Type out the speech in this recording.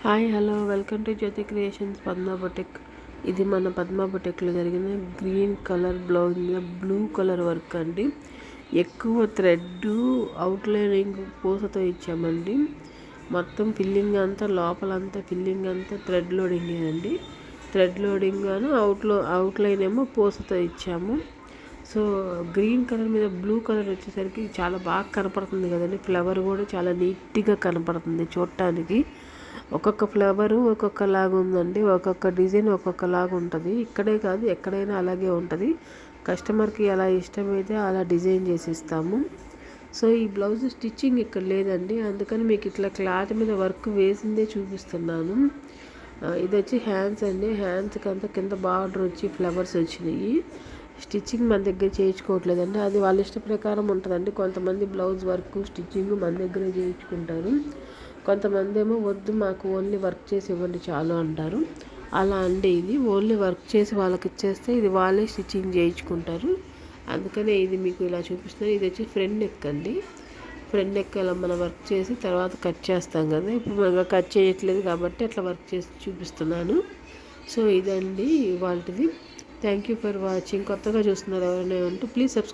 Hi hello welcome to Jyothi creations Padma boutique. ఇది మన పద్మా బొటిక్లో జరిగిన గ్రీన్ కలర్ బ్లౌజ్ మీద బ్లూ కలర్ వర్క్ అండి. ఎక్కువ థ్రెడ్ అవుట్లైనింగ్ పూసతో ఇచ్చామండి. మొత్తం ఫిల్లింగ్ అంతా లోపలంతా ఫిల్లింగ్ అంతా థ్రెడ్ లోడింగ్ అండి. థ్రెడ్ లోడింగ్ గాను అవుట్లైన్ ఏమో పూసతో ఇచ్చాము. సో గ్రీన్ కలర్ మీద బ్లూ కలర్ వచ్చేసరికి చాలా బాగా కనపడుతుంది కదండి. ఫ్లవర్ కూడా చాలా నీట్గా కనపడుతుంది చూడటానికి. ఒక్కొక్క ఫ్లవరు ఒక్కొక్కలాగా ఉందండి. ఒక్కొక్క డిజైన్ ఒక్కొక్కలాగా ఉంటుంది. ఇక్కడే కాదు ఎక్కడైనా అలాగే ఉంటుంది. కస్టమర్కి ఎలా ఇష్టమైతే అలా డిజైన్ చేసి ఇస్తాము. సో ఈ బ్లౌజ్ స్టిచ్చింగ్ ఇక్కడ లేదండి, అందుకని మీకు ఇట్లా క్లాత్ మీద వర్క్ వేసిందే చూపిస్తున్నాను. ఇది వచ్చి హ్యాండ్స్ అండి. హ్యాండ్స్కి అంతా కింద బార్డర్ వచ్చి ఫ్లవర్స్ వచ్చినాయి. స్టిచ్చింగ్ మన దగ్గర చేయించుకోవట్లేదండి, అది వాళ్ళ ఇష్ట ప్రకారం ఉంటుందండి. కొంతమంది బ్లౌజ్ వర్క్ స్టిచ్చింగ్ మన దగ్గరే చేయించుకుంటారు. కొంతమంది ఏమో వద్దు మాకు ఓన్లీ వర్క్ చేసి ఇవ్వండి చాలు అంటారు. అలా అండి ఇది ఓన్లీ వర్క్ చేసి వాళ్ళకి ఇచ్చేస్తే ఇది వాళ్ళే స్టిచ్చింగ్ చేయించుకుంటారు. అందుకనే ఇది మీకు ఇలా చూపిస్తున్నాను. ఇది వచ్చి ఫ్రంట్ నెక్ అండి. ఫ్రంట్ నెక్ అలా మనం వర్క్ చేసి తర్వాత కట్ చేస్తాం కదా. ఇప్పుడు మనం కట్ చేయట్లేదు కాబట్టి అట్లా వర్క్ చేసి చూపిస్తున్నాను. సో ఇదండి వాళ్ళది. Thank you for watching. కొత్తగా చూస్తున్నారు ఎవరైనా ఉంటే ప్లీజ్ సబ్స్క్రైబ్.